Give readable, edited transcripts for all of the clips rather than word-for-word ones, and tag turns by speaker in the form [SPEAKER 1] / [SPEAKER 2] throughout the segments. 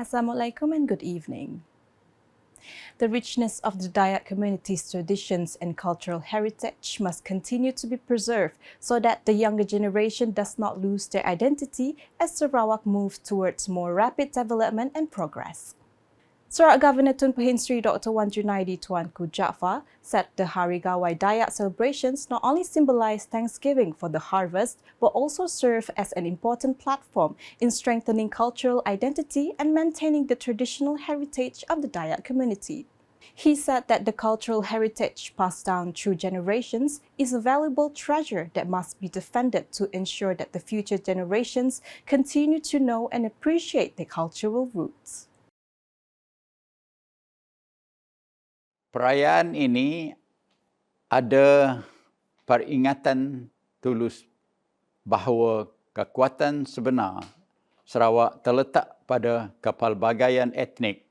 [SPEAKER 1] Assalamualaikum and good evening. The richness of the Dayak community's traditions and cultural heritage must continue to be preserved so that the younger generation does not lose their identity as Sarawak moves towards more rapid development and progress. Sarawak Governor Tun Pehin Sri Dr. Wan Junaidi Tuanku Jaafar said the Hari Gawai Dayak celebrations not only symbolize thanksgiving for the harvest but also serve as an important platform in strengthening cultural identity and maintaining the traditional heritage of the Dayak community. He said that the cultural heritage passed down through generations is a valuable treasure that must be defended to ensure that the future generations continue to know and appreciate their cultural roots.
[SPEAKER 2] Perayaan ini ada peringatan tulus bahawa kekuatan sebenar Sarawak terletak pada kepelbagaian etnik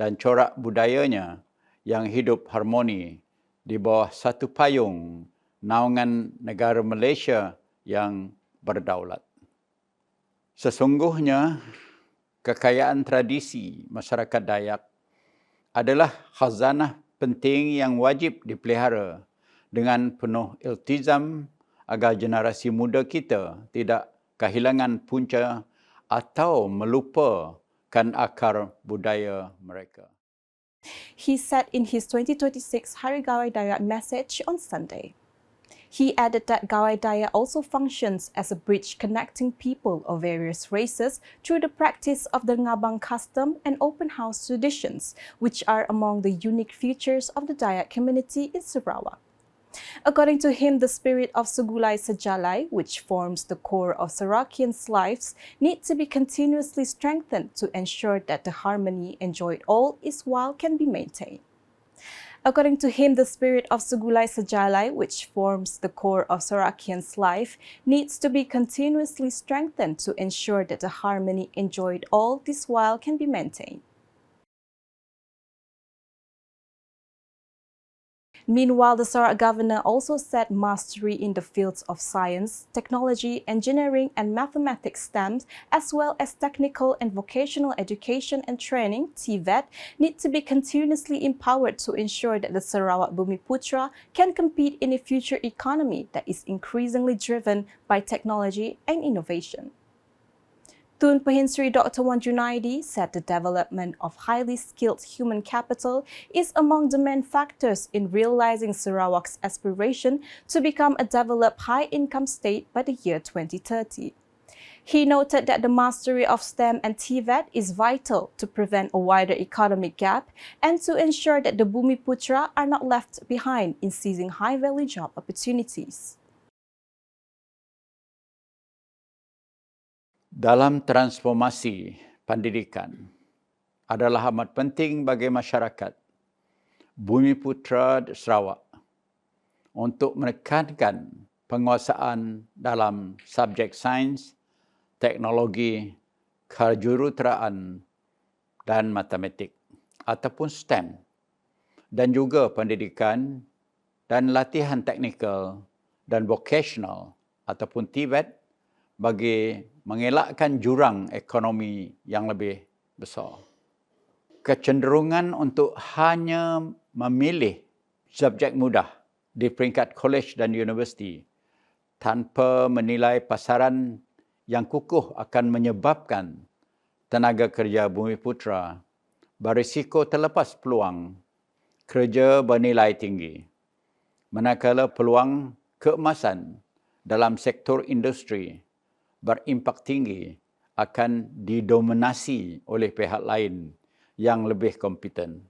[SPEAKER 2] dan corak budayanya yang hidup harmoni di bawah satu payung naungan negara Malaysia yang berdaulat. Sesungguhnya, kekayaan tradisi masyarakat Dayak adalah khazanah penting yang wajib dipelihara dengan penuh iltizam agar generasi muda kita tidak kehilangan punca atau melupakan akar budaya mereka.
[SPEAKER 1] He said in his 2026 Hari Gawai Dayak message on Sunday. He added that Gawai Dayak also functions as a bridge connecting people of various races through the practice of the ngabang custom and open house traditions, which are among the unique features of the Dayak community in Sarawak. According to him, the spirit of Sugulai Sejalai, which forms the core of Sarawakians' lives, needs to be continuously strengthened to ensure that the harmony enjoyed all its while can be maintained. According to him, the spirit of Sugulai Sejalai, which forms the core of Sarawakians' life, needs to be continuously strengthened to ensure that the harmony enjoyed all this while can be maintained. Meanwhile, the Sarawak governor also said mastery in the fields of science, technology, engineering and mathematics STEM, as well as technical and vocational education and training, TVET, need to be continuously empowered to ensure that the Sarawak Bumiputera can compete in a future economy that is increasingly driven by technology and innovation. Tun Pehin Sri Dr. Wan Junaidi said the development of highly skilled human capital is among the main factors in realizing Sarawak's aspiration to become a developed high-income state by the year 2030. He noted that the mastery of STEM and TVET is vital to prevent a wider economic gap and to ensure that the Bumiputera are not left behind in seizing high-value job opportunities.
[SPEAKER 2] Dalam transformasi pendidikan adalah amat penting bagi masyarakat Bumiputera Sarawak untuk menekankan penguasaan dalam subjek sains, teknologi, kejuruteraan dan matematik ataupun STEM dan juga pendidikan dan latihan teknikal dan vocational ataupun TVET bagi mengelakkan jurang ekonomi yang lebih besar. Kecenderungan untuk hanya memilih subjek mudah di peringkat kolej dan universiti tanpa menilai pasaran yang kukuh akan menyebabkan tenaga kerja Bumiputera berisiko terlepas peluang kerja bernilai tinggi, manakala peluang keemasan dalam sektor industri berimpak tinggi akan didominasi oleh pihak lain yang lebih kompeten.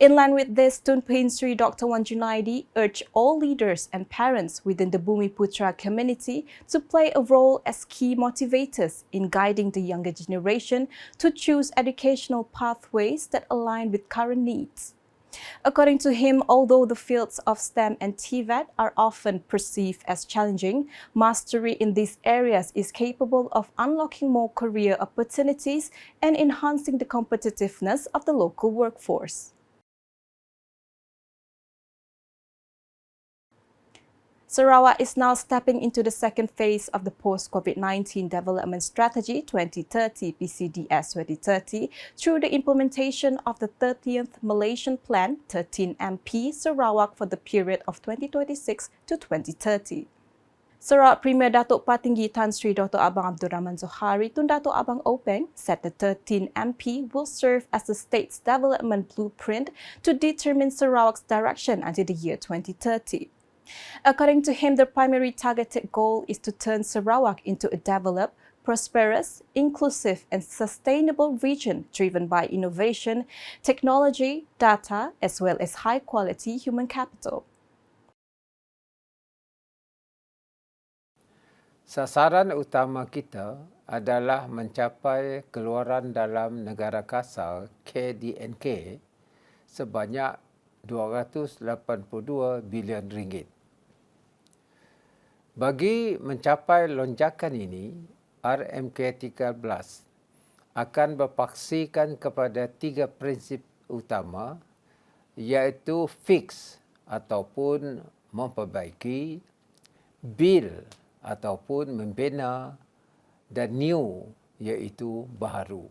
[SPEAKER 1] In line with this, Tun Pehin Sri Dr. Wan Junaidi urged all leaders and parents within the Bumiputera community to play a role as key motivators in guiding the younger generation to choose educational pathways that align with current needs. According to him, although the fields of STEM and TVET are often perceived as challenging, mastery in these areas is capable of unlocking more career opportunities and enhancing the competitiveness of the local workforce. Sarawak is now stepping into the second phase of the post-COVID-19 Development Strategy 2030 PCDS 2030 through the implementation of the 30th Malaysian Plan 13MP Sarawak for the period of 2026 to 2030. Sarawak Premier Datuk Patinggi Tan Sri Dr. Abang Abdul Rahman Zohari Tun Datuk Abang Openg said the 13MP will serve as the state's development blueprint to determine Sarawak's direction until the year 2030. According to him, the primary targeted goal is to turn Sarawak into a developed, prosperous, inclusive and sustainable region driven by innovation, technology, data, as well as high-quality human capital.
[SPEAKER 3] Sasaran utama kita adalah mencapai keluaran dalam negara kasar KDNK sebanyak RM282 bilion. Bagi mencapai lonjakan ini, RMK13 akan berpaksikan kepada 3 prinsip utama, iaitu fix ataupun memperbaiki, build ataupun membina, dan new iaitu baharu.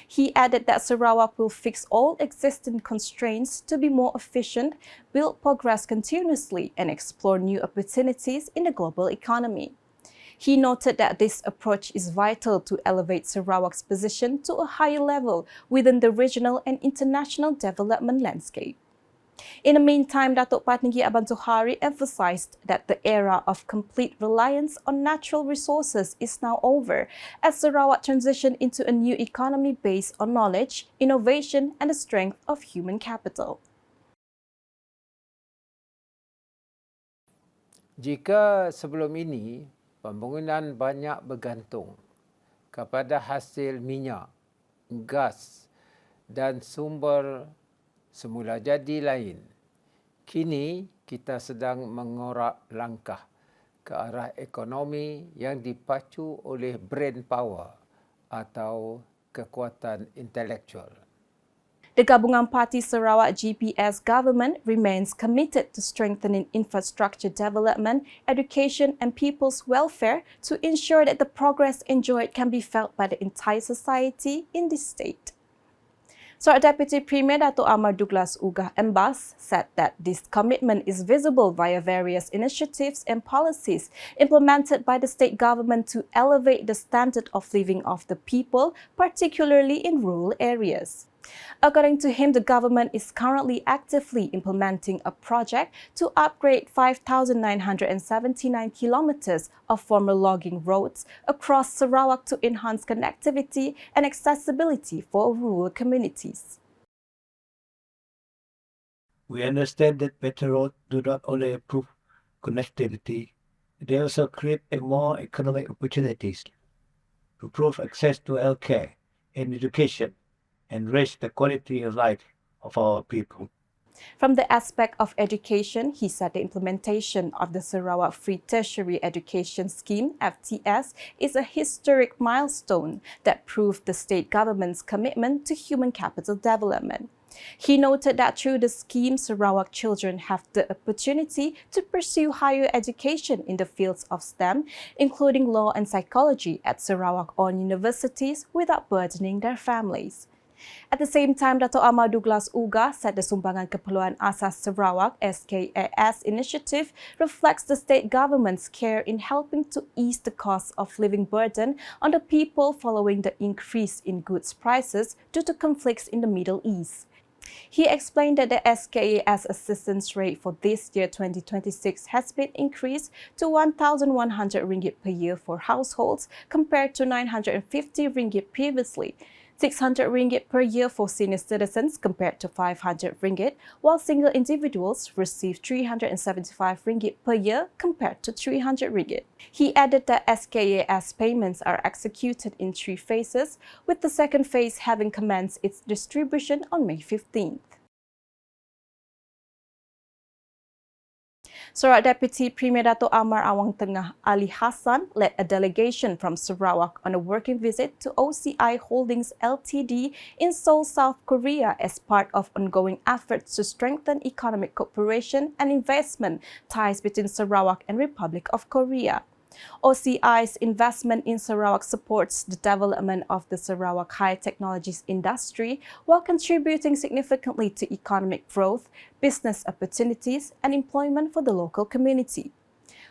[SPEAKER 1] He added that Sarawak will fix all existing constraints to be more efficient, build progress continuously, and explore new opportunities in the global economy. He noted that this approach is vital to elevate Sarawak's position to a higher level within the regional and international development landscape. In the meantime, Datuk Patinggi Abang Zohari emphasized that the era of complete reliance on natural resources is now over, as Sarawak transitioned into a new economy based on knowledge, innovation, and the strength of human capital.
[SPEAKER 3] Jika sebelum ini pembangunan banyak bergantung kepada hasil minyak, gas dan sumber semula jadi lain, kini kita sedang mengorak langkah ke arah ekonomi yang dipacu oleh brain power atau kekuatan intelektual.
[SPEAKER 1] The Gabungan Parti Sarawak GPS government remains committed to strengthening infrastructure development, education and people's welfare to ensure that the progress enjoyed can be felt by the entire society in this state. Sarawak Deputy Premier Datuk Ahmad Douglas Ugah Embas said that this commitment is visible via various initiatives and policies implemented by the state government to elevate the standard of living of the people, particularly in rural areas. According to him, the government is currently actively implementing a project to upgrade 5,979 kilometers of former logging roads across Sarawak to enhance connectivity and accessibility for rural communities.
[SPEAKER 4] We understand that better roads do not only improve connectivity, they also create more economic opportunities, improve access to healthcare and education, and raise the quality of life of our people.
[SPEAKER 1] From the aspect of education, he said the implementation of the Sarawak Free Tertiary Education Scheme, FTS, is a historic milestone that proved the state government's commitment to human capital development. He noted that through the scheme, Sarawak children have the opportunity to pursue higher education in the fields of STEM, including law and psychology at Sarawak-owned universities without burdening their families. At the same time, Datuk Ahmad Douglas Ugah said the Sumbangan Keperluan Asas Sarawak SKAS initiative reflects the state government's care in helping to ease the cost of living burden on the people following the increase in goods prices due to conflicts in the Middle East. He explained that the SKAS assistance rate for this year 2026 has been increased to RM1,100 per year for households compared to RM950 previously, RM600 per year for senior citizens compared to RM500, while single individuals receive RM375 per year compared to RM300. He added that SKAS payments are executed in 3 phases, with the second phase having commenced its distribution on May 15th. Sarawak Deputy Premier Dato' Amar Awang Tengah Ali Hassan led a delegation from Sarawak on a working visit to OCI Holdings Ltd in Seoul, South Korea as part of ongoing efforts to strengthen economic cooperation and investment ties between Sarawak and Republic of Korea. OCI's investment in Sarawak supports the development of the Sarawak high technologies industry while contributing significantly to economic growth, business opportunities, and employment for the local community.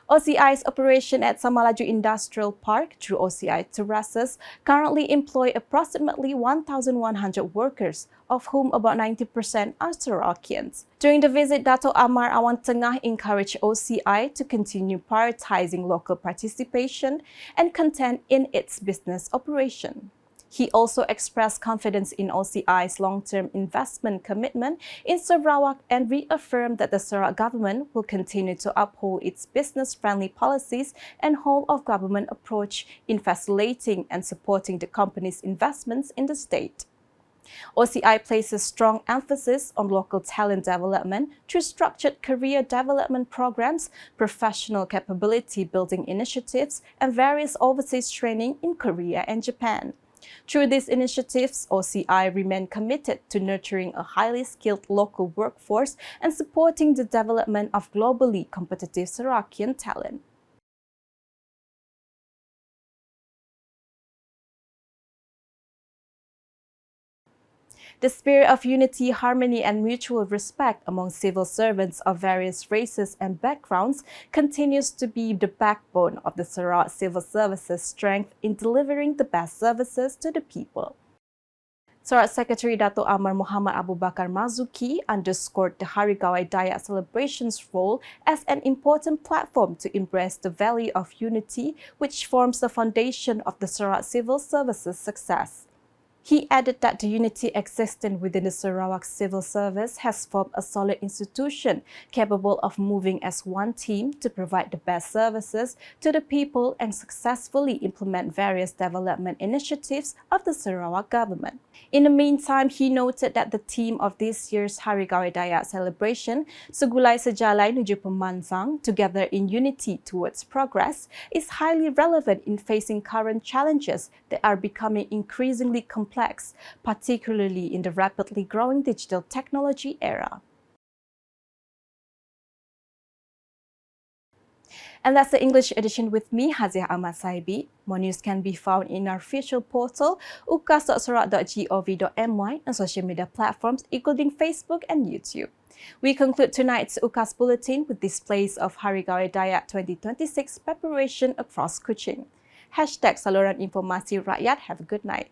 [SPEAKER 1] OCI's operation at Samalaju Industrial Park through OCI Terraces currently employ approximately 1,100 workers, of whom about 90% are Sarawakians. During the visit, Dato' Amar Awang Tengah encouraged OCI to continue prioritizing local participation and content in its business operation. He also expressed confidence in OCI's long-term investment commitment in Sarawak and reaffirmed that the Sarawak government will continue to uphold its business-friendly policies and whole-of-government approach in facilitating and supporting the company's investments in the state. OCI places strong emphasis on local talent development through structured career development programs, professional capability building initiatives, and various overseas training in Korea and Japan. Through these initiatives, OCI remain committed to nurturing a highly skilled local workforce and supporting the development of globally competitive Sarawakian talent. The spirit of unity, harmony, and mutual respect among civil servants of various races and backgrounds continues to be the backbone of the Sarawak Civil Services' strength in delivering the best services to the people. Sarawak Secretary Dato' Amar Muhammad Abu Bakar Mazuki underscored the Hari Gawai Dayak celebration's role as an important platform to embrace the value of unity, which forms the foundation of the Sarawak Civil Services' success. He added that the unity existing within the Sarawak Civil Service has formed a solid institution capable of moving as one team to provide the best services to the people and successfully implement various development initiatives of the Sarawak government. In the meantime, he noted that the theme of this year's Hari Gawai Dayak celebration, Segulai Sejalai Nuju Pemansang, Together in Unity Towards Progress, is highly relevant in facing current challenges that are becoming increasingly complex, particularly in the rapidly growing digital technology era. And that's the English edition with me, Haziyah Ahmad Saibi. More news can be found in our official portal, ukas.sarawak.gov.my, and social media platforms including Facebook and YouTube. We conclude tonight's UKAS Bulletin with displays of Hari Gawai Dayak 2026 preparation across Kuching. #Saluran Informasi Rakyat. Have a good night.